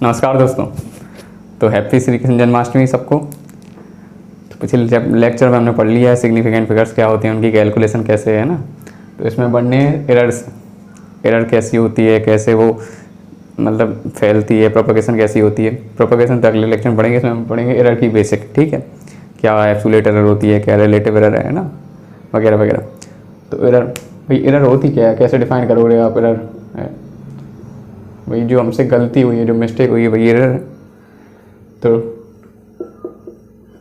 नमस्कार दोस्तों। तो हैप्पी श्री कृष्ण जन्माष्टमी सबको। तो पिछले लेक्चर में हमने पढ़ लिया है सिग्निफिकेंट फिगर्स क्या होती हैं, उनकी कैलकुलेशन कैसे है ना। तो इसमें बढ़ने एरर्स, एरर कैसी होती है, कैसे वो मतलब फैलती है, प्रोपगेशन कैसी होती है। प्रोपगेशन तो अगले लेक्चर में पढ़ेंगे, इसमें हम पढ़ेंगे एरर की बेसिक, ठीक है, क्या एब्सोल्यूट एरर होती है, क्या रिलेटिव एरर है ना, वगैरह वगैरह। तो एरर भाई, एरर होती क्या है, कैसे डिफाइन करोगे आप एरर है भाई। जो हमसे गलती हुई है, जो मिस्टेक हुई है वही एरर है। तो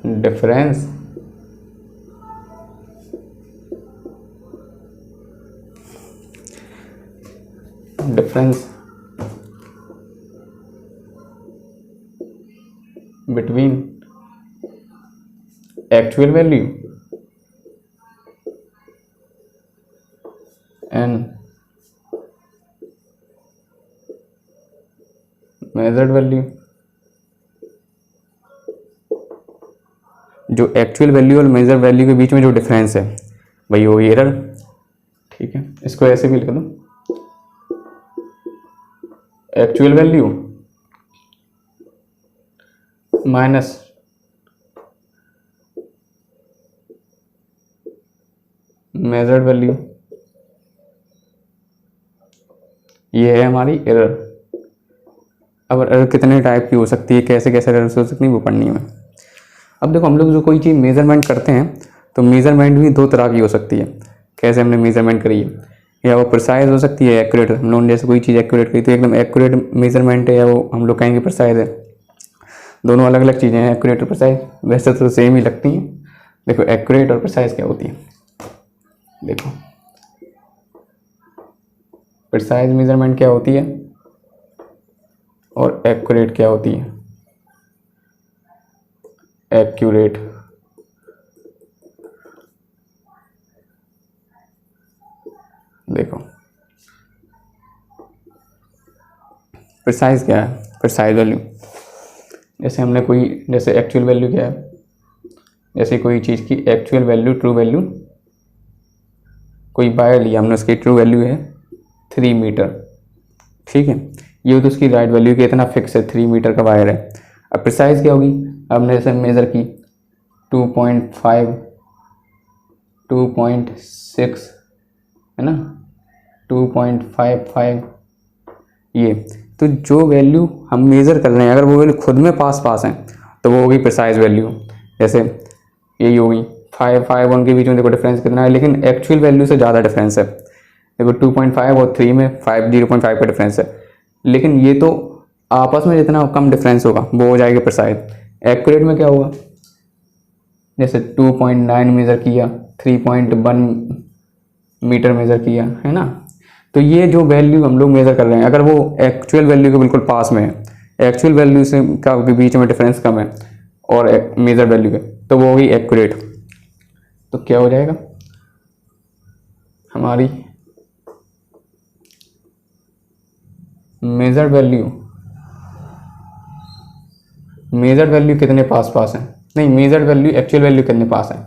difference between actual value and measured value. जो एक्चुअल वैल्यू और मेजर वैल्यू के बीच में जो डिफरेंस है वही वो एरर, ठीक है। इसको ऐसे भी लिख दो, actual value minus measured value, ये है हमारी एरर। अब एरर कितने टाइप की हो सकती है, कैसे कैसे एरर हो सकती है, वो पढ़नी है। अब देखो, हम लोग जो कोई चीज़ मेजरमेंट करते हैं तो मेजरमेंट भी दो तरह की हो सकती है। कैसे हमने मेजरमेंट करी है, या वो प्रिसाइज हो सकती है, एक्यूरेट। हम लोगों ने जैसे कोई चीज़ एक्यूरेट करी तो एकदम एक्यूरेट मेजरमेंट है, या वो हम लोग कहेंगे प्रिसाइज है। दोनों अलग अलग चीज़ें हैं, एक्यूरेट और प्रिसाइज। वैसे तो सेम ही लगती हैं। देखो एक्यूरेट और प्रिसाइज क्या होती है। देखो प्रिसाइज मेजरमेंट क्या होती है और एक्यूरेट क्या होती है। एक्यूरेट देखो, प्रिसाइज क्या है, प्रिसाइज वैल्यू। जैसे हमने कोई, जैसे एक्चुअल वैल्यू क्या है, जैसे कोई चीज़ की एक्चुअल वैल्यू, ट्रू वैल्यू, कोई वायर लिया हमने, उसकी ट्रू वैल्यू है 3 मीटर, ठीक है। ये तो उसकी राइट वैल्यू की इतना फिक्स है, 3 मीटर का वायर है। अब प्रिसाइज क्या होगी, हमने जैसे मेज़र की 2.5, 2.6 है ना, 2.55, ये तो जो वैल्यू हम मेज़र कर रहे हैं, अगर वो वैल्यू खुद में पास पास है तो वो होगी प्रिसाइज वैल्यू। जैसे यही होगी 5 उनके बीच में देखो डिफरेंस कितना है, लेकिन एक्चुअल वैल्यू से ज़्यादा डिफरेंस है। देखो 2.5 और 3 में 0.5 का डिफरेंस है, लेकिन ये तो आपस में जितना कम डिफरेंस होगा वो हो जाएगा प्रिसाइज। एक्यूरेट में क्या होगा, जैसे 2.9 मेज़र किया, 3.1 मीटर मेज़र किया, है ना। तो ये जो वैल्यू हम लोग मेज़र कर रहे हैं, अगर वो एक्चुअल वैल्यू के बिल्कुल पास में है, एक्चुअल वैल्यू से का के बीच में डिफरेंस कम है और मेज़र वैल्यू के, तो वो होगी एक्यूरेट। तो क्या हो जाएगा हमारी मेजर्ड वैल्यू, मेजर्ड वैल्यू कितने पास पास है, नहीं, मेजर्ड वैल्यू एक्चुअल वैल्यू कितने पास है,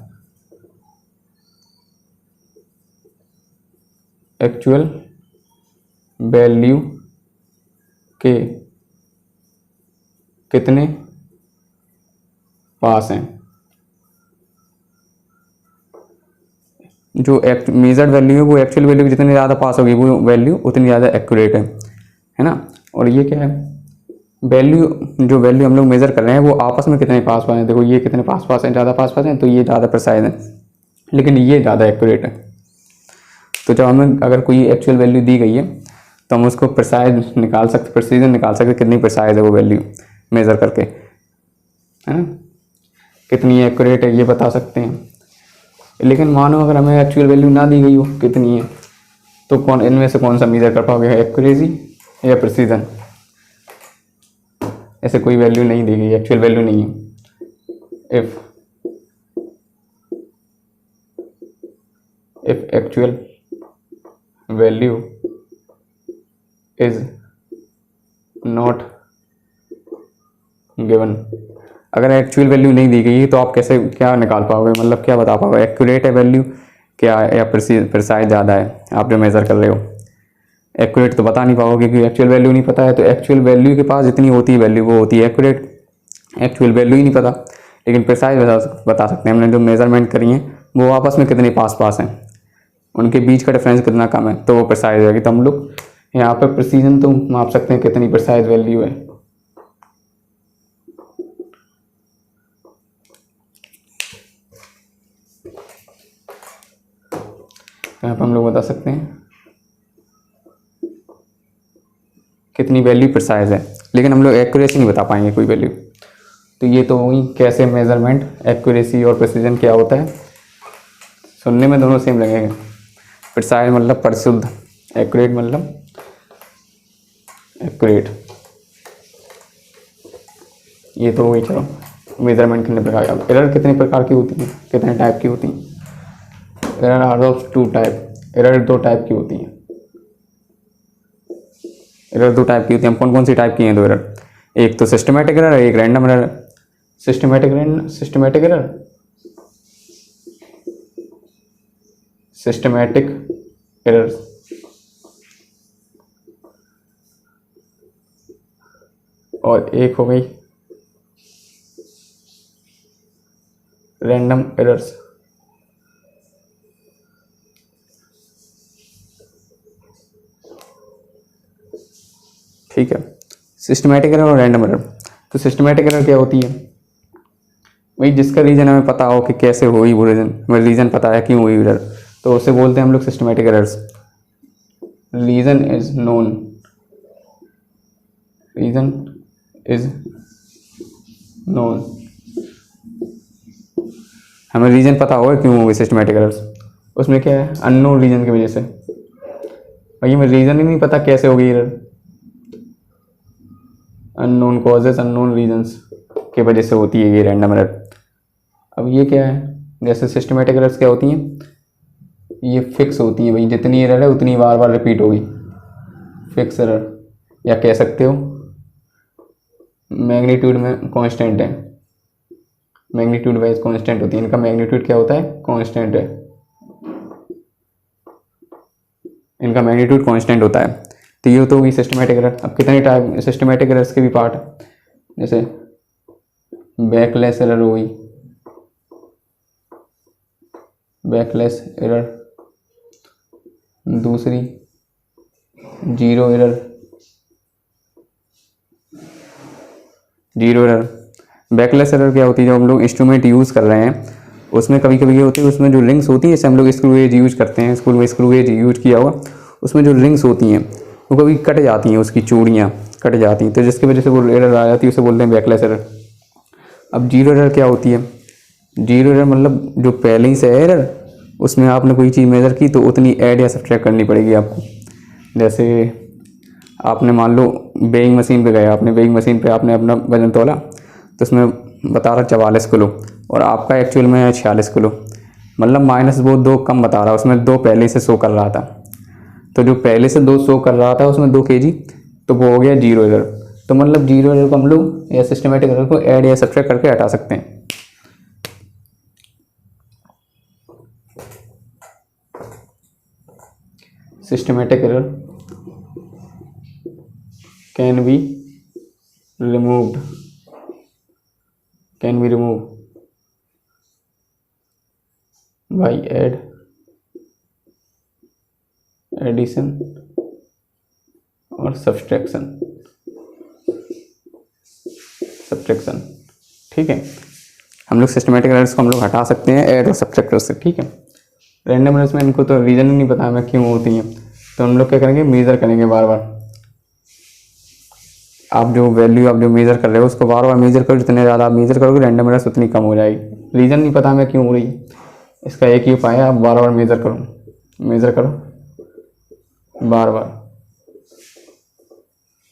एक्चुअल वैल्यू के कितने पास हैं। जो मेजर्ड वैल्यू है वो एक्चुअल वैल्यू के जितनी ज़्यादा पास होगी वो वैल्यू उतनी ज़्यादा एक्यूरेट है ना। और ये क्या है, वैल्यू, जो वैल्यू हम लोग मेज़र कर रहे हैं वो आपस में कितने पास पास हैं। देखो ये कितने पास पास हैं, ज़्यादा पास पास हैं, तो ये ज़्यादा प्रिसाइज है, लेकिन ये ज़्यादा एक्यूरेट है। तो जब हमें अगर कोई एक्चुअल वैल्यू दी गई है तो हम उसको प्रिसाइज निकाल सकते, प्रिसीजन निकाल सकते, कितनी प्रिसाइज है वो वैल्यू मेज़र करके, है ना, कितनी एक्यूरेट है ये बता सकते हैं। लेकिन मानो अगर हमें एक्चुअल वैल्यू ना दी गई हो कितनी है, तो कौन इनमें से कौन सा मेज़र कर पाओगे, एक्यूरेसी या प्रिसीजन। ऐसे कोई वैल्यू नहीं दी गई, एक्चुअल वैल्यू नहीं है। If actual value is not given, अगर एक्चुअल वैल्यू नहीं दी गई तो आप कैसे क्या निकाल पाओगे, मतलब क्या बता पाओगे एक्यूरेट है वैल्यू क्या, या प्रिसाइज ज़्यादा है आप जो मेज़र कर रहे हो। एक्यूरेट तो बता नहीं पाओगे क्योंकि एक्चुअल वैल्यू नहीं पता है। तो एक्चुअल वैल्यू के पास जितनी होती है वैल्यू वो होती है एक्यूरेट, एक्चुअल वैल्यू ही नहीं पता, लेकिन प्रिसाइज बता सकते हैं। हमने जो मेजरमेंट करी है वो आपस में कितने पास पास हैं, उनके बीच का डिफरेंस कितना कम है, तो वो प्रिसाइज होगी। तो हम लोग यहाँ पर प्रिसीजन तो माप सकते हैं कितनी प्रिसाइज वैल्यू है। यहाँ पर हम लोग बता सकते हैं कितनी वैल्यू प्रिसाइज है, लेकिन हम लोग एक्यूरेसी नहीं बता पाएंगे कोई वैल्यू। तो ये तो वही कैसे मेजरमेंट, एक्यूरेसी और प्रिसीजन क्या होता है। सुनने में दोनों सेम लगेंगे, प्रिसाइज मतलब परिशुद्ध, एक्यूरेट मतलब एक्यूरेट। ये तो वही, चलो मेजरमेंट कितने प्रकार का, एरर कितने प्रकार की होती है, कितने टाइप की होती हैं। Error are of 2 type, error 2 type की होती हैं। एरर 2 टाइप की होती है। हम कौन कौन सी टाइप की हैं 2 एरर, एक तो सिस्टमेटिक एरर है, एक random error. Systematic error, systematic error और एक हो गई रैंडम एरर्स। ठीक है, सिस्टमेटिक एरर और रैंडम एरर। तो सिस्टमेटिक एरर क्या होती है, वही जिसका रीजन हमें पता हो कि कैसे हुई, वो रीजन पता है क्यों हुई एरर, तो उसे बोलते हैं हम लोग systematic errors. Reason is known, reason is known, हमें रीजन पता होगा क्यों हुई सिस्टमेटिक एरर्स। उसमें क्या है, अननोन रीजन की वजह से, वही हमें रीजन ही नहीं पता कैसे होगी error, unknown causes, unknown reasons की वजह से होती है ये रैंडम एरर। अब ये क्या है, जैसे सिस्टमेटिक एरर्स क्या होती हैं, ये फिक्स होती है, भाई जितनी एरर है उतनी बार बार रिपीट होगी, फिक्स एरर, या कह सकते हो मैग्नीट्यूड में कांस्टेंट है, मैग्नीट्यूड वाइज कांस्टेंट होती है। इनका मैग्नीट्यूड क्या होता है, कांस्टेंट है, इनका मैग्नीट्यूड कांस्टेंट होता है। तो ये तो होगी सिस्टमेटिक एरर। अब कितने टाइप सिस्टमेटिक एरर्स के भी पार्ट, जैसे बैकलेस एरर हो गई, बैकलेस एरर, दूसरी zero error, zero error. Backless error क्या होती है, जब हम लोग इंस्ट्रूमेंट यूज़ कर रहे हैं उसमें कभी कभी ये होती है, उसमें जो रिंग्स होती है, जैसे हम लोग स्क्रू एज यूज करते हैं, स्कूल में स्क्रू एज यूज किया होगा, उसमें जो रिंग्स होती हैं वो कभी कट जाती हैं, उसकी चूड़ियाँ कट जाती हैं, तो जिसकी वजह से वो एरर आ जाती है, उसे बोलते हैं बैकलेस एरर। अब जीरो एरर क्या होती है, जीरो एरर मतलब जो पहले ही से एरर, उसमें आपने कोई चीज़ मेज़र की तो उतनी ऐड या सब्ट्रैक्ट करनी पड़ेगी आपको। जैसे आपने मान लो वेइंग मशीन पे गए, आपने वेइंग मशीन पे आपने अपना वजन तोला, तो उसमें बता रहा 44 किलो और आपका एक्चुअल में है 46 किलो, मतलब माइनस वो 2 कम बता रहा, उसमें 2 पहले से शो कर रहा था, तो जो पहले से 2 शो कर रहा था उसमें 2 kg, तो वो हो गया जीरो एरर। तो मतलब जीरो एरर को हम लोग या सिस्टमेटिक एरर को ऐड या सब्ट्रैक्ट करके हटा सकते हैं। Systematic error can be removed, can be remove by addition और सब्सट्रैक्शन, ठीक है। हम लोग सिस्टमेटिक एरर्स को हम लोग हटा सकते हैं ऐड और सब्ट्रैक्ट कर सकते, ठीक है। रैंडम एरर्स में इनको तो रीज़न ही नहीं पता हमें क्यों होती हैं, तो हम लोग क्या करेंगे, मेज़र करेंगे बार बार। आप जो वैल्यू आप जो मेज़र कर रहे हो उसको बार बार मेज़र करो, जितने ज़्यादा आप मेज़र करोगे रैंडम एरर्स उतनी कम हो जाएगी। रीज़न नहीं पता हमें क्यों हो रही है, इसका एक ही उपाय है, आप बार बार मेज़र करो, मेज़र करो बार बार,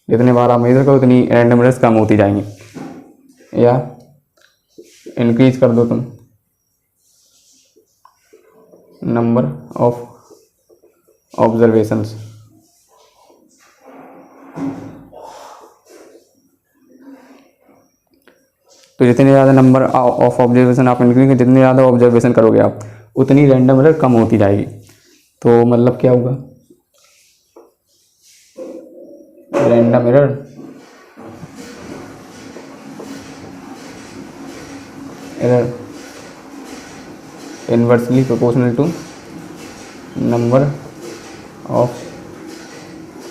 जितने बार आप मेज़र करो उतनी रैंडम एरर्स कम होती जाएंगी, या इंक्रीज कर दो तुम नंबर ऑफ ऑब्जर्वेशंस। तो जितने ज़्यादा नंबर ऑफ ऑब्जर्वेशन आप इंक्रीज, जितने ज़्यादा ऑब्जर्वेशन करोगे आप उतनी रैंडम एरर कम होती जाएगी। तो मतलब क्या होगा, random error inversely proportional to number of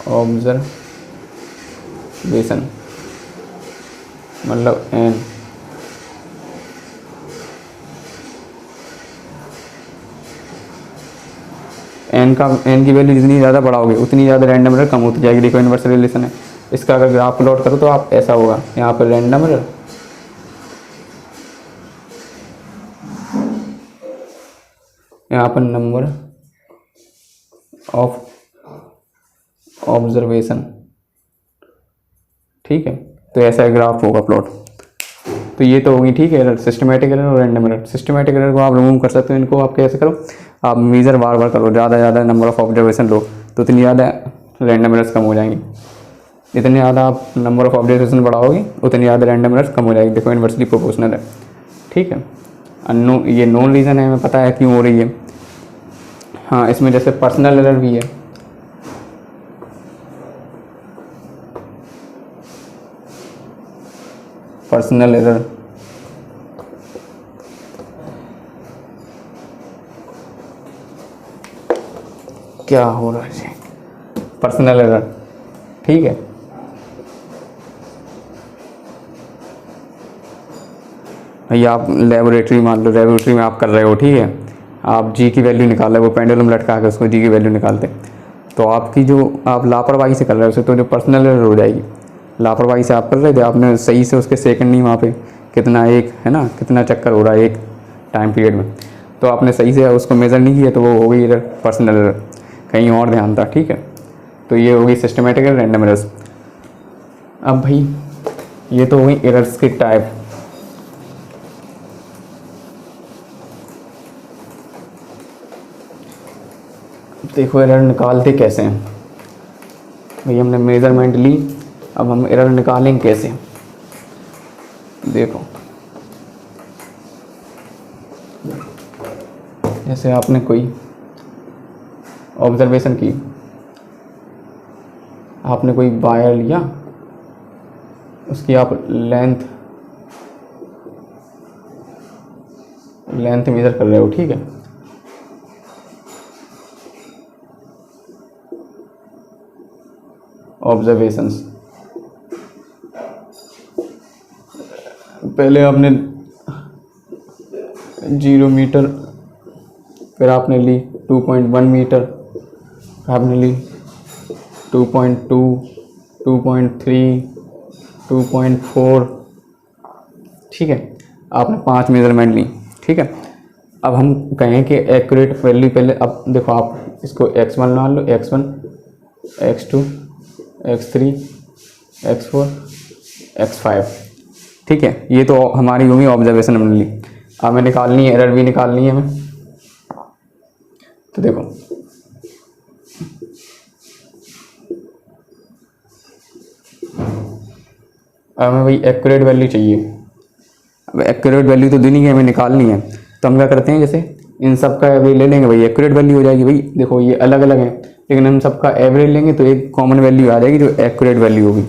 observation, मतलब एन की वैल्यू जितनी ज़्यादा बढ़ाओगे उतनी ज़्यादा रैंडम एरर कम होती जाएगी। देखो इनवर्स रिलेशन है इसका, अगर ग्राफ प्लॉट करो तो आप ऐसा होगा, यहाँ पर रैंडम एरर, यहाँ पर नंबर ऑफ ऑब्जर्वेशन, ठीक है। तो ऐसा ग्राफ होगा प्लॉट। तो ये तो होगी, ठीक है, एरर, सिस्टमेटिक एरर और रैंडम एरर। सिस्टमेटिक एरर को आप रिमूव कर सकते हो, इनको आप कैसे करो, आप मेजर बार बार करो, ज़्यादा नंबर ऑफ ऑब्जर्वेशन लो तो उतनी ज़्यादा रैंडम एरर्स कम हो जाएंगी। जितनी ज़्यादा आप नंबर ऑफ ऑब्जर्वेशन बढ़ाओगे उतनी ज़्यादा रैंडम एरर्स कम हो जाएगी। देखो इनवर्सली प्रोपोर्शनल है, ठीक है। अननोन, ये नोन रीज़न है, हमें पता है क्यों हो रही है। हाँ, इसमें जैसे पर्सनल एरर भी है, पर्सनल एरर, क्या हो रहा है, पर्सनल एरर, ठीक है। भैया आप लेबोरेटरी, मान लो लेबोरेटरी में आप कर रहे हो, ठीक है, आप जी की वैल्यू निकाल रहे हो, वो पेंडुलम लटका के उसको जी की वैल्यू निकालते, तो आपकी जो आप लापरवाही से कर रहे हो उसे, तो जो पर्सनल एरर हो जाएगी। लापरवाही से आप कर रहे थे, आपने सही से उसके सेकंड नहीं, वहाँ पे कितना एक है ना, कितना चक्कर हो रहा है एक टाइम पीरियड में, तो आपने सही से उसको मेज़र नहीं किया, तो वो हो गई एरर, पर्सनल एरर, कहीं और ध्यान था, ठीक है। तो ये हो गई सिस्टमेटिक एरर, रैंडम एरर्स। अब भाई ये तो हो गई एरर्स की टाइप। देखो एरर निकालते कैसे हैं भाई, हमने मेजरमेंट ली, अब हम एरर निकालेंगे कैसे। देखो जैसे आपने कोई ऑब्जर्वेशन की, आपने कोई वायर लिया, उसकी आप लेंथ मेजर कर रहे हो, ठीक है। ऑब्जर्वेशंस, पहले आपने 0 मीटर, फिर आपने ली 2.1 मीटर, आपने ली 2.2, 2.3, 2.4, ठीक है। आपने 5 मेजरमेंट ली, ठीक है। अब हम कहें कि एक्यूरेट वैल्यू पहले, अब देखो आप इसको x1 मान लो, x1, x2, x3, x4, x5, ठीक है। ये तो हमारी होगी ऑब्जर्वेशन हमने ली। अब हमें निकालनी है एरर भी निकालनी है हमें। तो देखो अब हमें भाई एक्यूरेट वैल्यू चाहिए। अब एक्यूरेट वैल्यू तो देनी है, हमें निकालनी है। तो हम क्या करते हैं, जैसे इन सब का एवरेज ले लेंगे, भाई एक्यूरेट वैल्यू हो जाएगी। भाई देखो ये अलग अलग है, लेकिन हम सबका एवरेज लेंगे तो एक कॉमन वैल्यू आ जाएगी जो एक्यूरेट वैल्यू होगी,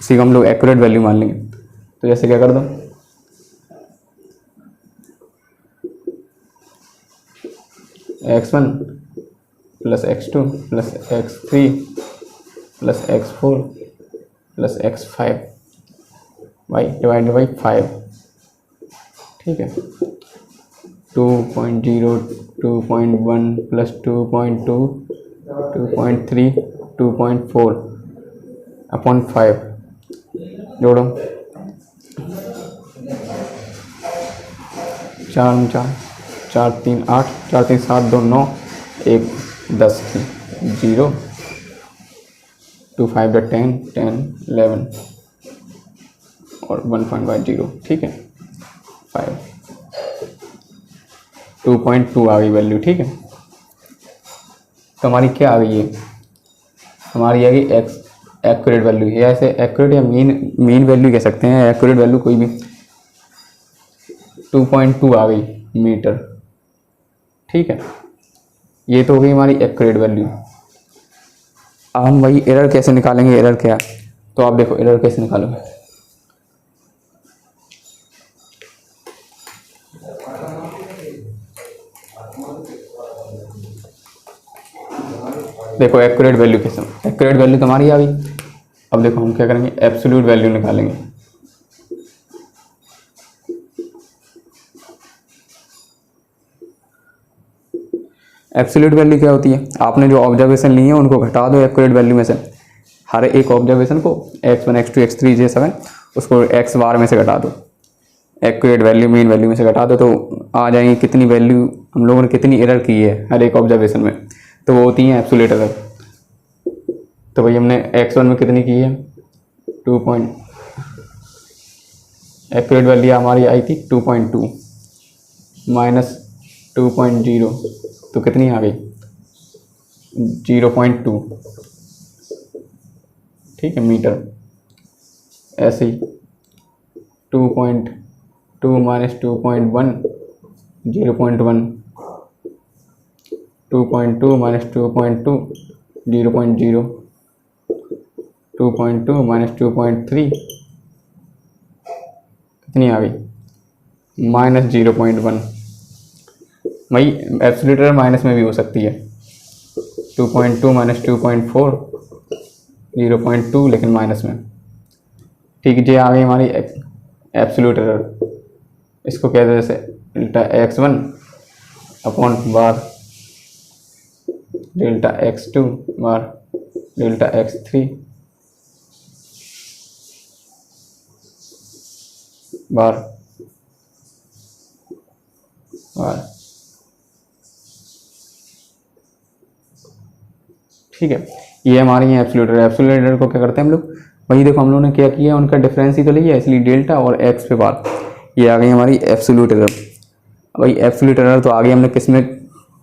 उसी को हम लोग एक्यूरेट वैल्यू मान लेंगे। तो जैसे क्या कर दो, x1 plus x2 plus x3 plus x4 plus x5 Y divide by 5, ठीक है। 2.0, 2.1 प्लस 2.2, 2.3, 2.4 अपॉन 5, जोड़ो 4 4 4 3 8, 4 3 7 2 9, 1 10 0, 2 5 10 10 11 और 1.10, ठीक है। 5 2.2 आ गई वैल्यू, ठीक है। तो हमारी क्या आ गई है, हमारी आ गई एक्यूरेट वैल्यू, या ऐसे एक्यूरेट या मीन वैल्यू कह सकते हैं, एक्यूरेट वैल्यू कोई भी। 2.2 आ गई मीटर, ठीक है। ये तो हो गई हमारी एक्यूरेट वैल्यू। अब हम वही एरर कैसे निकालेंगे, एरर क्या, तो आप देखो एरर कैसे निकालोगे। देखो एक्यूरेट वैल्यू कैसे, एक्यूरेट वैल्यू तो हमारी आ गई। अब देखो हम क्या करेंगे, एब्सोल्यूट वैल्यू निकालेंगे। एब्सोल्यूट वैल्यू क्या होती है, आपने जो ऑब्जर्वेशन ली है उनको घटा दो एक्यूरेट वैल्यू में से। हर एक ऑब्जर्वेशन को x1 x2 x3 j7 उसको x बार में से घटा दो, एक्यूरेट वैल्यू मीन वैल्यू में से घटा दो, तो आ जाएंगी कितनी वैल्यू हम लोगों ने कितनी एरर की है हर एक ऑब्जर्वेशन में, तो वो होती है एब्सोल्यूट एरर। तो भाई हमने x1 में कितनी की है 2 पॉइंट, एक्यूरेट वैल्यू हमारी आई थी 2.2 माइनस 2.0, तो कितनी आ गई 0.2, ठीक है मीटर। ऐसे ही 2.2 माइनस 2.1 0.1, 2.2 माइनस 2.2 0.0, 2.2 माइनस 2.3 कितनी आ गई माइनस 0.1। वही एब्सोल्यूट एरर माइनस में भी हो सकती है, 2.2 माइनस 2.4 0.2 लेकिन माइनस में, ठीक है। ये आ गई हमारी एब्सोल्यूट एरर। इसको कहते हैं जैसे डेल्टा x1 अपॉन बार डेल्टा x2 बार डेल्टा x3 बार ठीक है। ये हमारी है एब्सोल्यूट एरर। एब्सोल्यूट एरर को क्या करते हैं हम लोग, वही देखो हम लोगों ने क्या किया, उनका डिफरेंस ही तो लिया, इसलिए डेल्टा और x पे बार, ये आ गई हमारी एब्सोल्यूट एरर। वही एब्सोल्यूट एरर तो आगे हमने किसमें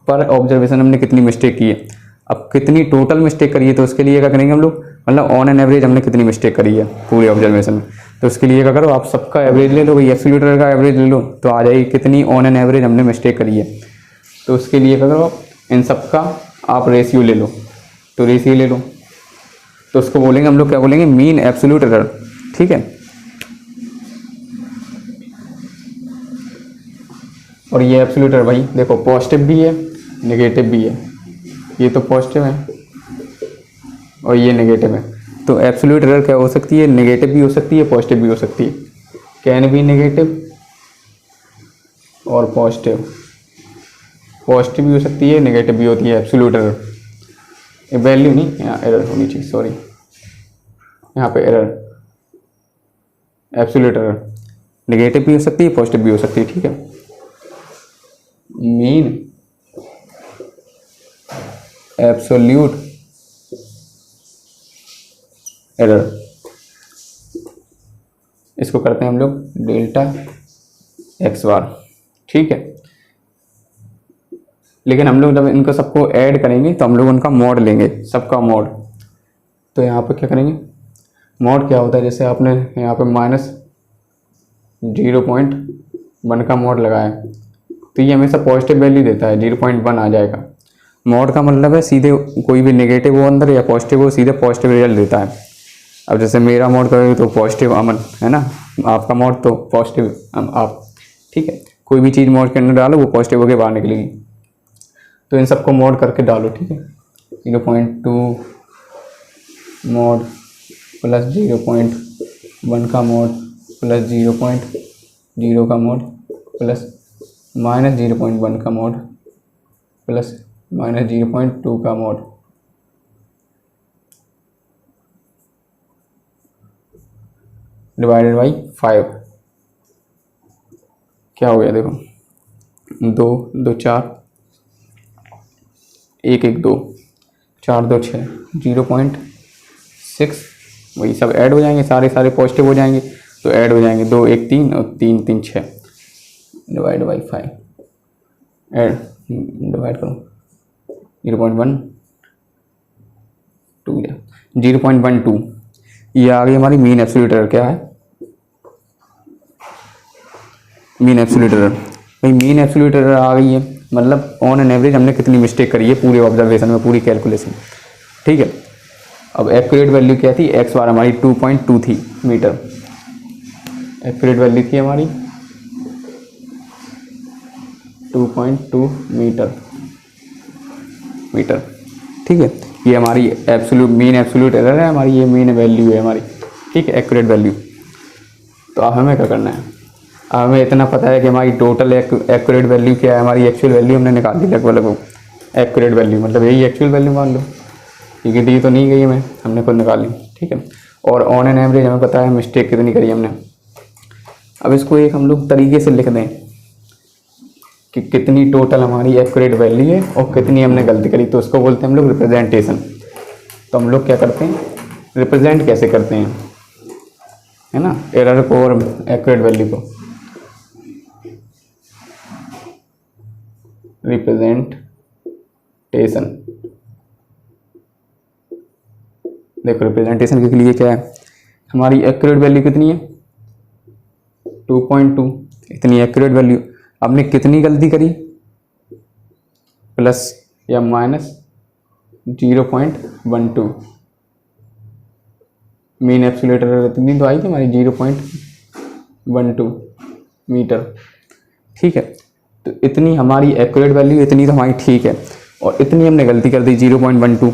पर ऑब्जर्वेशन हमने कितनी मिस्टेक की है, अब कितनी टोटल मिस्टेक करी है, तो उसके लिए क्या करेंगे हम लोग, मतलब ऑन एन एवरेज हमने कितनी मिस्टेक करी है पूरे ऑब्जर्वेशन में, तो उसके लिए क्या करो आप सबका एवरेज ले लो, भाई एब्सोल्यूट एरर का एवरेज ले लो, तो आ जाएगी कितनी ऑन एन एवरेज हमने मिस्टेक करी है। तो उसके लिए क्या करो इन सबका आप रेशियो ले लो, तो रेशियो ले लो, तो उसको बोलेंगे हम लोग क्या बोलेंगे मीन एब्सोल्यूट एरर, ठीक है। और ये एब्सोल्यूट एरर भाई देखो पॉजिटिव भी है नेगेटिव भी है, ये तो पॉजिटिव है और ये नेगेटिव है, तो एब्सोल्यूट एरर क्या हो सकती है, नेगेटिव भी हो सकती है पॉजिटिव भी हो सकती है, कैन भी नेगेटिव और पॉजिटिव, पॉजिटिव भी हो सकती है नेगेटिव भी होती है एब्सोल्यूट एरर। वैल्यू नहीं, यहाँ एरर होनी चाहिए, सॉरी यहाँ पे एरर, एब्सोल्यूट एरर नेगेटिव भी हो सकती है पॉजिटिव भी हो सकती है, ठीक है। मीन एब्सोल्यूट एरर, इसको करते हैं हम लोग डेल्टा एक्स बार, ठीक है। लेकिन हम लोग जब इनको सबको ऐड करेंगे तो हम लोग उनका मॉड लेंगे, सबका मॉड। तो यहाँ पे क्या करेंगे, मॉड क्या होता है, जैसे आपने यहाँ पे माइनस 0.1 का मॉड लगाया तो ये हमेशा पॉजिटिव वैल्यू देता है, 0.1 आ जाएगा। मॉड का मतलब है सीधे कोई भी नेगेटिव हो अंदर या पॉजिटिव हो, सीधे पॉजिटिव रिजल्ट देता है। अब जैसे मेरा मॉड करोगे तो पॉजिटिव अमन है ना, आपका मॉड तो पॉजिटिव आप, ठीक है। कोई भी चीज़ मॉड के अंदर डालो वो पॉजिटिव होकर बाहर निकलेगी, तो इन सबको मॉड करके डालो, ठीक है। 0.2 मॉड प्लस 0.1 का मॉड प्लस 0.0 का मॉड प्लस माइनस 0.1 का मॉड प्लस माइनस 0.2 का मॉड, डिवाइडेड बाई 5। क्या हो गया देखो, 2 2 4 1 1 2 4 2 6 0.6, वही सब ऐड हो जाएंगे, सारे पॉजिटिव हो जाएंगे तो ऐड हो जाएंगे, 2 1 3 और 3 3 6 डिवाइड बाई 5, ऐड डिवाइड करो 0.1 2 0.12, ये आ गई हमारी मीन एब्सोल्यूट एरर। क्या है मीन एब्सोल्यूट एरर, भाई मीन एब्सोल्यूट एरर आ गई है, मतलब ऑन एन एवरेज हमने कितनी मिस्टेक करी है पूरे ऑब्जर्वेशन में, पूरी कैलकुलेशन, ठीक है। अब एक्यूरेट वैल्यू क्या थी, एक्स बार हमारी 2.2 थी मीटर, एक्यूरेट वैल्यू थी हमारी 2.2 मीटर। ठीक है, ये हमारी एब्सोल्यूट मीन एब्सोल्यूट एरर है हमारी, ये मीन वैल्यू है हमारी। ठीक है, एक्यूरेट वैल्यू। तो अब हमें क्या करना है, अब हमें इतना पता है कि हमारी टोटल एक्यूरेट वैल्यू क्या है, हमारी एक्चुअल वैल्यू हमने निकाल दी लगभग। एक्यूरेट वैल्यू मतलब यही एक्चुअल वैल्यू मान लो, ठीक है, दी तो नहीं गई हमें, हमने खुद निकाल ली। ठीक है, और ऑन एन एवरेज हमें पता है मिस्टेक कितनी करी हमने। अब इसको एक हम लोग तरीके से लिख दें कि कितनी टोटल हमारी एक्यूरेट वैल्यू है और कितनी हमने गलती करी, तो उसको बोलते हैं हम लोग रिप्रेजेंटेशन। तो हम लोग क्या करते हैं, रिप्रेजेंट कैसे करते हैं, है ना, एरर को और एक्यूरेट वैल्यू को। रिप्रेजेंटेशन, देखो रिप्रेजेंटेशन के लिए क्या है, हमारी एक्यूरेट वैल्यू कितनी है 2.2, इतनी एक्यूरेट वैल्यू, आपने कितनी गलती करी, प्लस या माइनस 0.12, मीन एब्सोल्यूट एरर इतनी तो आई थी हमारी 0.12 मीटर। ठीक है, तो इतनी हमारी एक्यूरेट वैल्यू, इतनी तो हमारी ठीक है, और इतनी हमने गलती कर दी 0.12,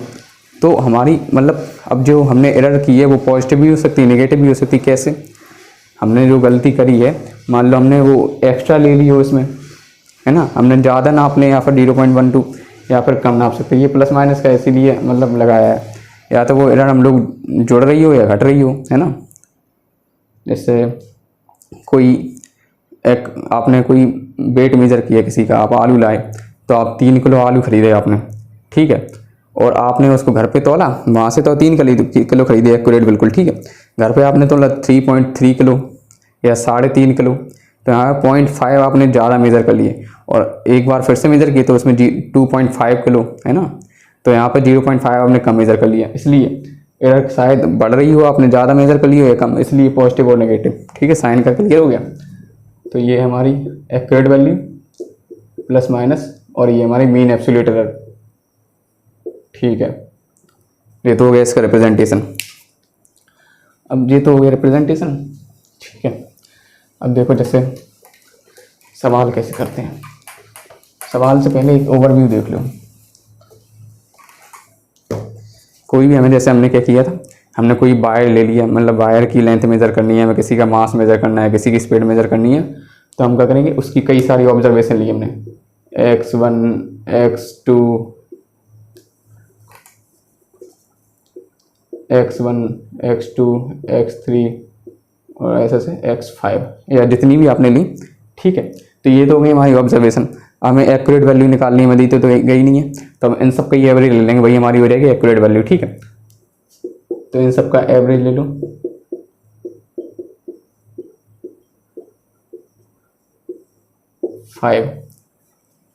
तो हमारी मतलब अब जो हमने एरर की है वो पॉजिटिव भी हो सकती है, नेगेटिव भी हो सकती है। कैसे, हमने जो गलती करी है, मान लो हमने वो एक्स्ट्रा ले ली हो इसमें, है ना, हमने ज़्यादा नाप लें या फिर 0.12 या फिर कम नाप सकते, ये प्लस माइनस का इसीलिए मतलब लगाया है, या तो वो एरर हम लोग जुड़ रही हो या घट रही हो, है ना। जैसे कोई एक आपने कोई वेट मेजर किया किसी का, आप आलू लाए, तो आप 3 किलो आलू खरीदे आपने, ठीक है, और आपने उसको घर पे तोला, वहाँ से तो 3 किलो खरीदे एक्यूरेट बिल्कुल, ठीक है, घर पे आपने तोला 3.3 किलो या 3.5 किलो, तो यहाँ 0.5 आपने ज़्यादा मेज़र कर लिए, और एक बार फिर से मेज़र किए तो उसमें 2.5 किलो, है ना, तो यहाँ पर 0.5 आपने कम मेज़र कर लिया, इसलिए एरर शायद बढ़ रही हो, आपने ज़्यादा मेज़र कर लिया या कम, इसलिए पॉजिटिव और नेगेटिव। ठीक है, साइन का क्लियर हो गया। तो ये हमारी एक्यूरेट वैल्यू प्लस माइनस, और ये हमारी मीन एब्सोल्यूट एरर। ठीक है, ये तो हो गया इसका रिप्रेजेंटेशन। अब ये तो हो गया रिप्रेजेंटेशन। ठीक है, अब देखो जैसे सवाल कैसे करते हैं, सवाल से पहले एक ओवरव्यू देख लो। कोई भी हमें, जैसे हमने क्या किया था, हमने कोई वायर ले लिया, मतलब वायर की लेंथ मेज़र करनी है, हमें किसी का मास मेज़र करना है, किसी की स्पीड मेज़र करनी है, तो हम क्या करेंगे, उसकी कई सारी ऑब्जर्वेशन ली हमने, x1 x2 x1 x2 x3 और ऐसे से x5 या जितनी भी आपने ली। ठीक है, तो ये तो हो गई हमारी ऑब्जर्वेशन। हमें एक्यूरेट वैल्यू निकालनी है, दी तो गई नहीं है, तो हम इन सब का ये एवरेज ले लेंगे, वही हमारी हो जाएगी एक्यूरेट वैल्यू। ठीक है, तो इन सब का एवरेज ले लो, फाइव,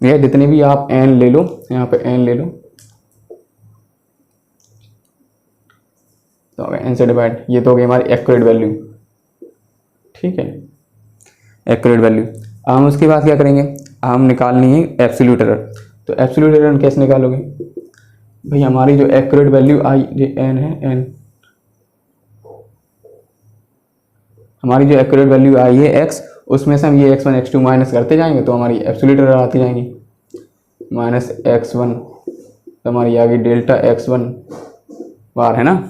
ये जितने भी आप n ले लो, यहाँ पे n ले लो, तो n से डिवाइड, ये तो हो गई हमारी एक्यूरेट वैल्यू। ठीक है, एक्यूरेट वैल्यू। हम उसके बाद क्या करेंगे, हम निकालनी है एब्सोल्यूट एरर। तो एब्सोल्यूट एरर कैसे निकालोगे भाई, हमारी जो एक्यूरेट वैल्यू आई ये n है, n हमारी जो एक्यूरेट वैल्यू आई है x, उसमें से हम ये x1 x2 माइनस करते जाएंगे, तो हमारी एब्सोल्यूट एरर आती जाएंगी, माइनस x1, तो हमारी आ गई डेल्टा x1 बार, है ना।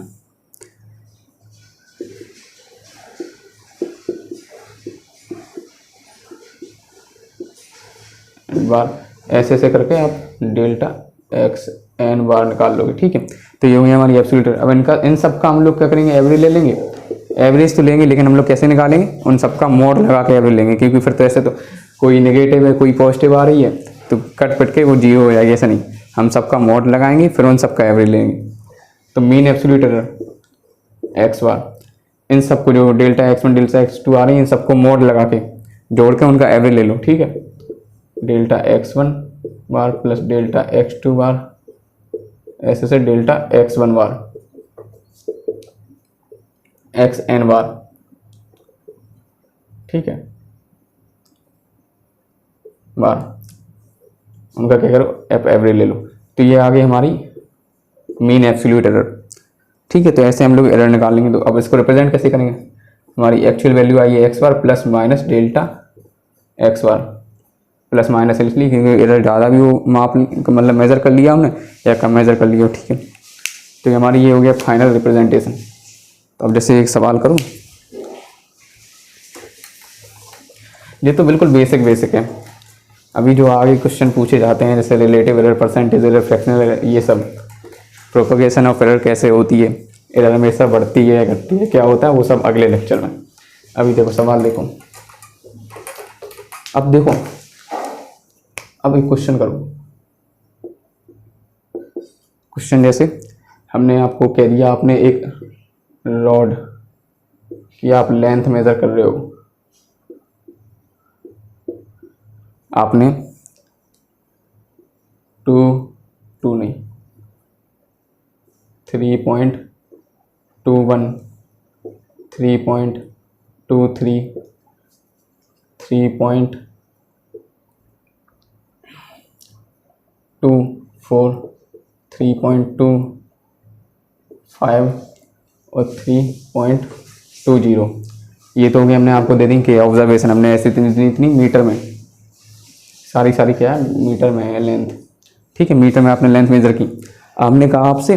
बार ऐसे ऐसे करके आप डेल्टा एक्स एन बार निकाल लोगे। ठीक है, तो ये हुई हमारी एब्सोल्यूट एरर। अब इनका इन सब का हम लोग क्या करेंगे, एवरेज ले लेंगे। एवरेज तो लेंगे, लेकिन हम लोग कैसे निकालेंगे, उन सब का मोड लगा के एवरेज लेंगे, क्योंकि फिर तो ऐसे तो कोई नेगेटिव है कोई पॉजिटिव आ रही है तो कट पिट के वो जीरो हो जाएगी, ऐसा नहीं, हम सबका मोड लगाएंगे फिर उन सबका एवरेज लेंगे। तो मीन एब्सोल्यूट एरर एक्स बार, इन सबको जो डेल्टा x1 डेल्टा x2 आ रही है, इन सबको मोड लगा के जोड़ के उनका एवरेज ले लो। ठीक है, डेल्टा x1 बार प्लस डेल्टा x2 बार ऐसे से डेल्टा x1 बार xn बार। ठीक है, बार उनका क्या करो एवरेज ले लो। तो ये आ गई हमारी मीन एब्सोल्यूट एरर। ठीक है। तो ऐसे हम लोग एरर निकालेंगे। तो अब इसको रिप्रेजेंट कैसे करेंगे, हमारी एक्चुअल वैल्यू आई है एक्स बार प्लस माइनस डेल्टा एक्स बार, प्लस माइनस इसलिए क्योंकि एरर ज़्यादा भी वो माप मतलब मेज़र कर लिया हमने या कम मेज़र कर लिया, ठीक है। तो ये हमारी ये हो गया फाइनल रिप्रेजेंटेशन। तो अब जैसे एक सवाल करूँ, ये तो बिल्कुल बेसिक है। अभी जो आगे क्वेश्चन पूछे जाते हैं जैसे relative error, percentage error, fractional error, ये सब प्रोपगेशन ऑफ एरर कैसे होती है, एरर हमेशा बढ़ती है घटती है, क्या होता है, वो सब अगले लेक्चर में। अभी देखो सवाल देखो, अब देखो अब एक क्वेश्चन करो। क्वेश्चन जैसे हमने आपको कह दिया, आपने एक रॉड की आप लेंथ मेजर कर रहे हो, आपने टू नहीं 3.21 3.23 3.24 3.25 और 3.20 ये तो हो गया। हमने आपको दे दी कि ऑब्जर्वेशन हमने ऐसे इतनी मीटर में सारी क्या है, मीटर में है लेंथ, ठीक है। मीटर में आपने लेंथ मेजर की। आपने कहा आपसे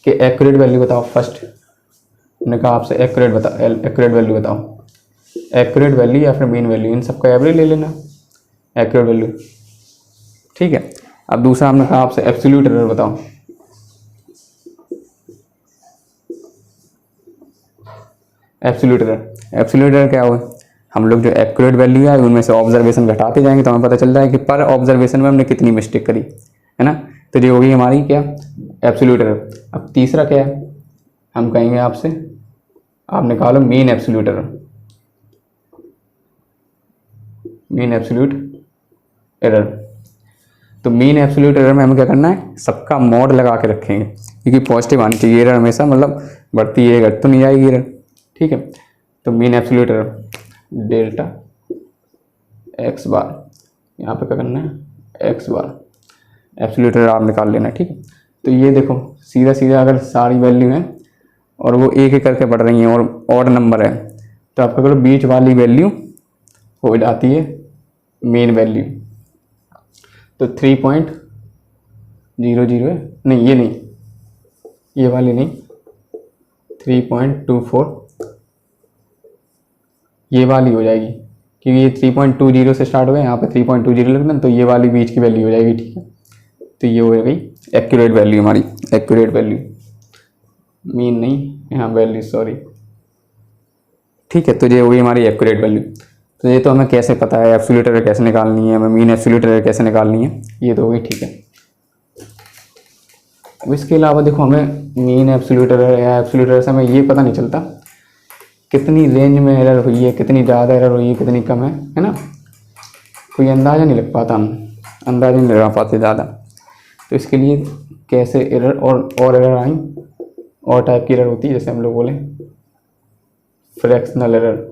कि एक्यूरेट वैल्यू बताओ। फर्स्ट हमने कहा आपसे एक्यूरेट वैल्यू बताओ, एक्यूरेट वैल्यू या फिर मीन वैल्यू, इन सबका एवरेज ले लेना, एक्यूरेट वैल्यू, ठीक है। अब दूसरा हमने कहा आपसे एब्सोल्यूट एरर बताओ, एब्सोल्यूट एरर क्या हुआ, हम लोग जो एक्यूरेट वैल्यू है उनमें से ऑब्जर्वेशन घटाते जाएंगे तो हमें पता चल रहा है कि पर ऑब्जर्वेशन में हमने कितनी मिस्टेक करी, है ना। तो ये हो गई हमारी क्या, एब्सोल्यूट एरर। अब तीसरा क्या है, हम कहेंगे आपसे, आप निकालो mean absolute error, mean absolute error. तो मीन एब्सोल्यूट एरर में हमें क्या करना है, सबका मॉड लगा के रखेंगे क्योंकि पॉजिटिव आनी चाहिए एरर हमेशा, मतलब बढ़ती है घट तो नहीं जाएगी एरर, ठीक है। तो mean absolute error delta X bar, यहाँ पे क्या करना है, एक्स बार, एब्सोल्यूट एरर आप निकाल लेना, ठीक है। तो ये देखो सीधा अगर सारी वैल्यू है और वो एक एक करके बढ़ रही हैं और ऑड नंबर है, तो आपका करो बीच वाली वैल्यू हो जाती है मेन वैल्यू। तो 3.00 है, नहीं ये नहीं, ये वाली नहीं, 3.24 ये वाली हो जाएगी क्योंकि ये 3.20 से स्टार्ट हुआ है, यहाँ पे 3.20 लगना, तो ये वाली बीच की वैल्यू हो जाएगी, ठीक है। तो ये हो गई एक्यूरेट वैल्यू हमारी, एक्यूरेट वैल्यू, मीन नहीं यहाँ वैल्यू, सॉरी, ठीक है। तो ये हो गई हमारी एक्यूरेट वैल्यू। तो ये तो हमें कैसे पता है एब्सोल्यूट एरर कैसे निकालनी है, हमें मीन एब्सोल्यूट एरर कैसे निकालनी है, ये तो हो गई, ठीक है। अब इसके अलावा देखो हमें मीन एब्सोल्यूट एरर या एब्सोल्यूट एरर से हमें ये पता नहीं चलता कितनी रेंज में एरर हुई है, कितनी ज़्यादा एरर हुई है, कितनी कम है ना, कोई अंदाज़ा नहीं लग पाता, हम अंदाज़ा नहीं लगा पाते ज़्यादा। तो इसके लिए कैसे एरर और एरर आई, और टाइप की एरर होती है, जैसे हम लोग बोले फ्रैक्शनल एरर,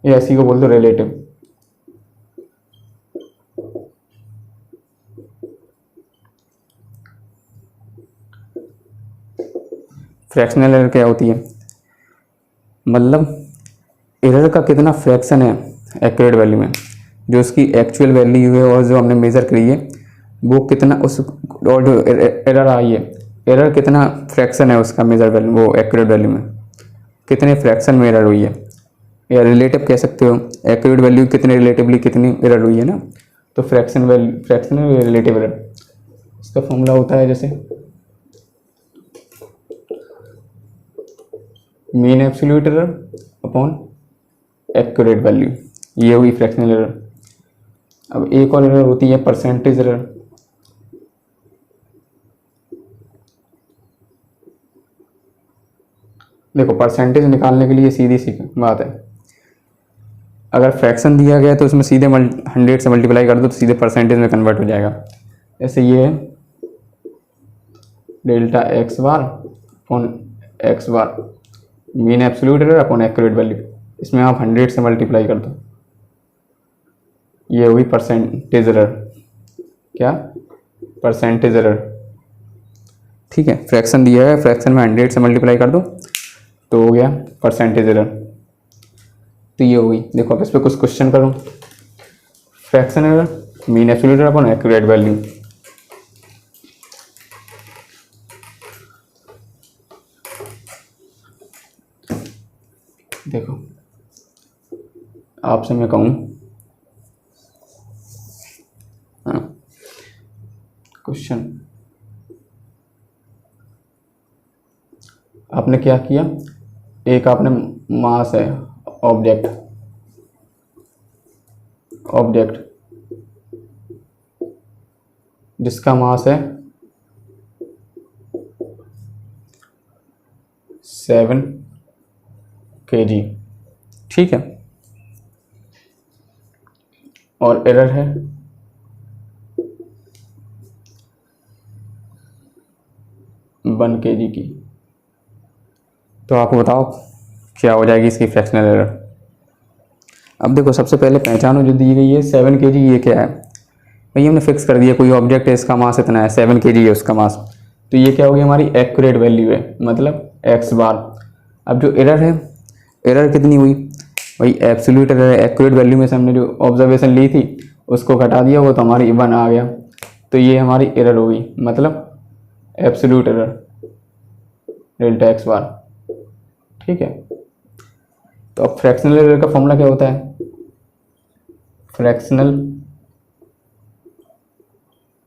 या इसी को बोल दो रिलेटिव। फ्रैक्शनल एरर क्या होती है, मतलब एरर का कितना फ्रैक्शन है एक्यूरेट वैल्यू में, जो उसकी एक्चुअल वैल्यू है और जो हमने मेज़र करी है वो कितना, उस और जो एरर आई है, एरर कितना फ्रैक्शन है उसका मेजर वैल्यू, वो एक्यूरेट वैल्यू में कितने फ्रैक्शन में एरर हुई है, या रिलेटिव कह सकते हो, एक्यूरेट वैल्यू कितने रिलेटिवली कितनी एरर हुई है ना। तो fraction value, fractional relative error, इसका फॉर्मूला होता है जैसे mean absolute error upon accurate value, ये हुई फ्रैक्शनल एरर। अब एक और एरर होती है परसेंटेज एरर। देखो परसेंटेज निकालने के लिए सीधी सी बात है, अगर फ्रैक्शन दिया गया तो उसमें सीधे 100 से मल्टीप्लाई कर दो तो सीधे परसेंटेज में कन्वर्ट हो जाएगा। ऐसे ये है delta X bar upon X bar, mean absolute error upon accurate value, इसमें आप 100 से मल्टीप्लाई कर दो, ये हुई परसेंटेज एरर। क्या, परसेंटेज एरर। ठीक है, फ्रैक्शन दिया है, फ्रैक्शन में 100 से मल्टीप्लाई कर दो तो हो गया परसेंटेज एरर। तो ये हो गई। देखो अब इस पर कुछ क्वेश्चन करूँ। Fraction error, mean absolute error upon accurate value. देखो आपसे मैं कहूँ, हाँ क्वेश्चन, आपने क्या किया, एक आपने मास है ऑब्जेक्ट जिसका मास है 7 kg, ठीक है, और एरर है 1 kg की। तो आप बताओ क्या हो जाएगी इसकी फ्रैक्शनल एरर। अब देखो सबसे पहले पहचानो जो दी गई है 7 kg, ये क्या है भाई, हमने फिक्स कर दिया कोई ऑब्जेक्ट है, इसका मास इतना है, 7 kg है उसका मास, तो ये क्या हो गया हमारी एक्यूरेट वैल्यू है, मतलब x बार। अब जो एरर है, एरर कितनी हुई भाई, एब्सोल्यूट एरर है, एक्यूरेट वैल्यू में से हमने जो ऑब्जर्वेशन ली थी उसको घटा दिया, वो तो हमारी 1 आ गया, तो ये हमारी एरर होगी, मतलब एब्सोल्यूट एरर डेल्टा x बार, ठीक है। तो अब फ्रैक्शनल एरर का फॉर्मूला क्या होता है, फ्रैक्शनल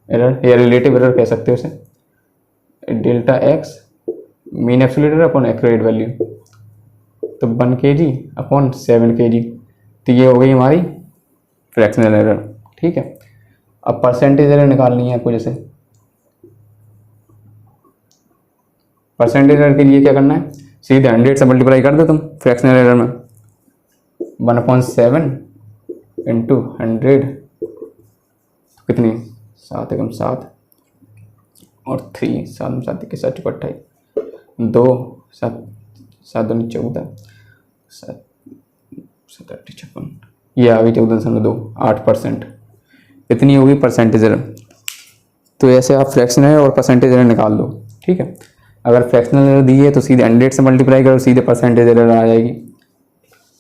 एरर या रिलेटिव एरर कह सकते हो उसे, delta x mean absolute error upon accurate value, तो 1 kg अपॉन 7 kg, तो ये हो गई हमारी फ्रैक्शनल एरर, ठीक है। अब परसेंटेज एरर निकालनी है आपको, जैसे परसेंटेज एरर के लिए क्या करना है, सीधे 100 से मल्टीप्लाई कर दो तुम फ्रैक्शनल एरर में, 1/7 इंटू 100, कितनी 7 एकम 7 और 3 7 7 के 7 28, 2 7 7 2 14 7 7 8 56, ये आ गई 14.2, 8%, इतनी होगी परसेंटेज एरर। तो ऐसे आप फ्रैक्शनल और परसेंटेज एरर निकाल दो, ठीक है। अगर फ्रैक्शनल एरर दी है तो सीधे 100 से मल्टीप्लाई करो, सीधे परसेंटेज एरर आ जाएगी।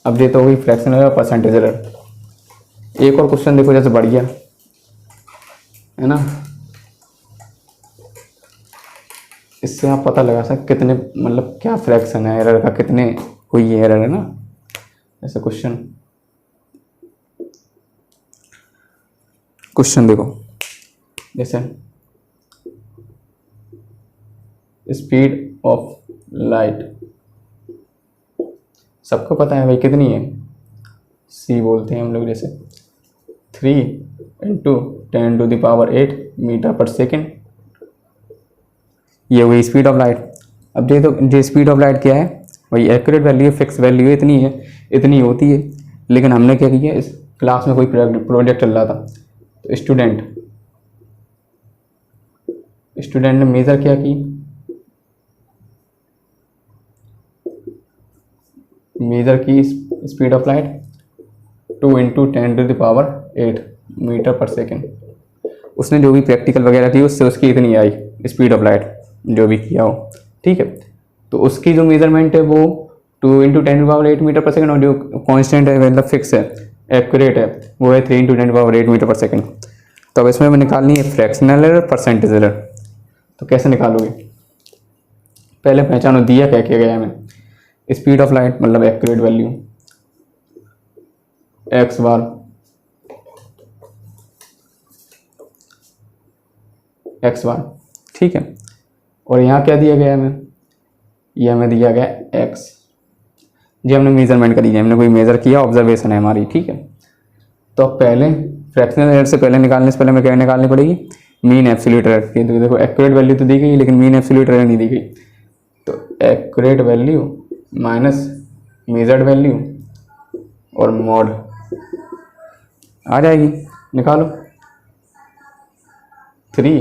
अब ये तो होगी फ्रैक्शनल एरर, परसेंटेज एरर। एक और क्वेश्चन देखो जैसे बढ़ गया है ना, इससे आप पता लगा सकते कितने, मतलब क्या फ्रैक्शन है एरर का, कितने हुई है एरर, है ना। ऐसे क्वेश्चन देखो, जैसे स्पीड ऑफ लाइट सबको पता है भाई कितनी है, c बोलते हैं हम लोग, जैसे 3 × 10⁸ मीटर पर सेकेंड, ये हुई स्पीड ऑफ लाइट। अब जो स्पीड ऑफ लाइट क्या है वही एक्यूरेट वैल्यू है, फिक्स वैल्यू है, इतनी है, इतनी होती है। लेकिन हमने क्या किया, इस क्लास में कोई प्रोजेक्ट चल रहा था, तो स्टूडेंट ने मेजर क्या की, मेजर की स्पीड ऑफ लाइट 2 × 10⁸ मीटर पर सेकेंड। उसने जो भी प्रैक्टिकल वगैरह की उससे उसकी इतनी आई स्पीड ऑफ लाइट, जो भी किया हो, ठीक है। तो उसकी जो मेजरमेंट है वो 2 × 10⁸ मीटर पर सेकेंड, और जो कांस्टेंट है मतलब फिक्स है, एक्यूरेट है, वो है 3 × 10⁸ मीटर पर सेकेंड। तो अब इसमें हमें निकालनी है फ्रैक्शनल एरर, परसेंटेज एरर। तो कैसे निकालोगे, पहले पहचानो दिया क्या किया गया हमें, स्पीड ऑफ लाइट मतलब एक्यूरेट वैल्यू x बार, ठीक है। और यहाँ क्या दिया गया हमें, ये हमें दिया गया x, जी हमने मेजरमेंट करी है, हमने कोई मेजर किया, ऑब्जर्वेशन है हमारी, ठीक है। तो अब पहले फ्रैक्शनल एरर से पहले निकालने से पहले हमें क्या निकालनी पड़ेगी, मीन एब्सोल्यूट एरर की। तो देखो एक्यूरेट वैल्यू तो दी गई लेकिन मीन एब्सोल्यूट एरर नहीं दी गई, तो accurate value minus measured value और मॉड आ जाएगी, निकालो। 3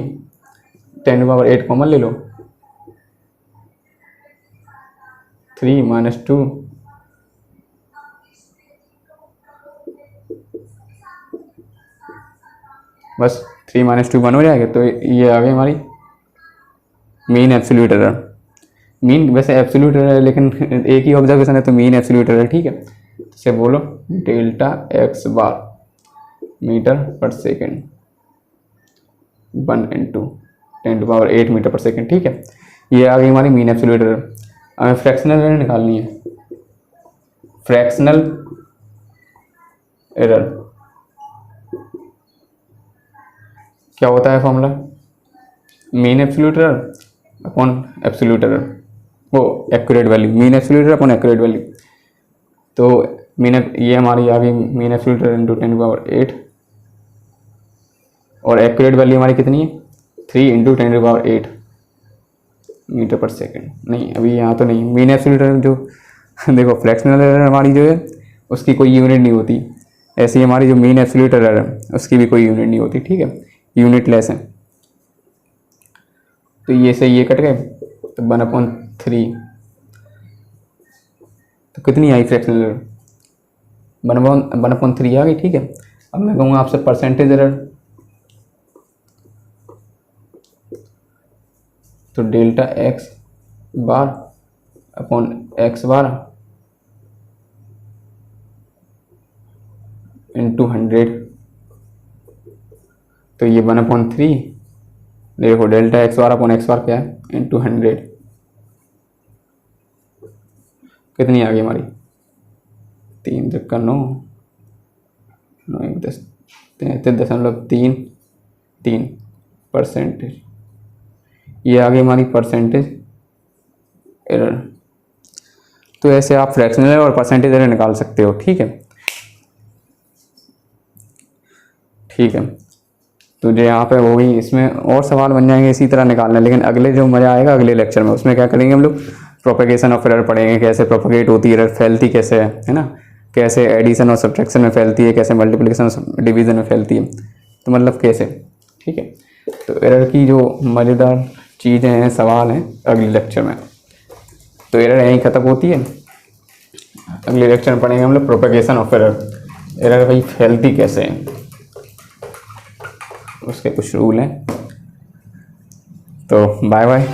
10⁸ कॉमन ले लो, 3 - 2 बस 3 - 2 1 हो जाएगा। तो ये आ गई हमारी मीन एब्सोल्यूट एरर, मीन वैसे एब्सोल्यूट एरर है लेकिन एक ही ऑब्जर्वेशन है तो मीन एब्सोल्यूट एरर, ठीक है। इसे बोलो डेल्टा एक्स बार मीटर पर सेकेंड 1 × 10⁸ मीटर पर सेकेंड, ठीक है। ये आ गई हमारी मीन एब्सोल्यूट एरर। हमें फ्रैक्शनल एरर निकालनी है। फ्रैक्शनल एरर क्या होता है formula, mean absolute error upon absolute error, वो accurate value, mean absolute error upon accurate value. तो ये हमारी आ गई मीन एब्सोल्यूट एरर × 10⁸, और एक्यूरेट वैल्यू हमारी कितनी है 3 × 10⁸ मीटर पर सेकेंड। नहीं अभी यहाँ तो नहीं, मीन एब्सोल्यूट एरर जो देखो फ्रैक्शनल एरर हमारी जो है उसकी कोई यूनिट नहीं होती, ऐसी हमारी जो मीन एब्सोल्यूट एरर है उसकी भी कोई यूनिट नहीं होती, ठीक है, यूनिट लेस है। तो ये से ये कट गए तो 1/3, तो कितनी आई फ्रैक्शनल एरर 1/3 आ गई, ठीक है। अब मैं कहूँगा आपसे परसेंटेज एरर, तो delta X bar upon X bar into 100, तो ये 1/3, देखो delta X bar upon X bar क्या है इंटू 100, कितनी आ गई हमारी 3 × 9 9 × 10 33.33%, ये आ गई हमारी परसेंटेज एरर। तो ऐसे आप फ्रैक्शनल एरर और परसेंटेज एरर निकाल सकते हो, ठीक है, ठीक है। तो जो यहाँ पे हो गई, इसमें और सवाल बन जाएंगे इसी तरह निकालना, लेकिन अगले जो मज़ा आएगा अगले लेक्चर में, उसमें क्या करेंगे हम लोग प्रोपेगेशन ऑफ एरर पढ़ेंगे, कैसे प्रोपेगेट होती है एरर, फैलती कैसे है ना, कैसे एडिशन और सब्ट्रैक्शन में फैलती है, कैसे मल्टीप्लिकेशन और डिवीजन में फैलती है, तो मतलब कैसे, ठीक है। तो एरर की जो मज़ेदार चीज़ें हैं, सवाल हैं अगले लेक्चर में। तो एरर यहीं ख़त्म होती है, अगले लेक्चर में पढ़ेंगे हम लोग प्रोपेगेशन ऑफ एरर, एरर भाई फैलती कैसे है, उसके कुछ रूल हैं। तो बाय बाय।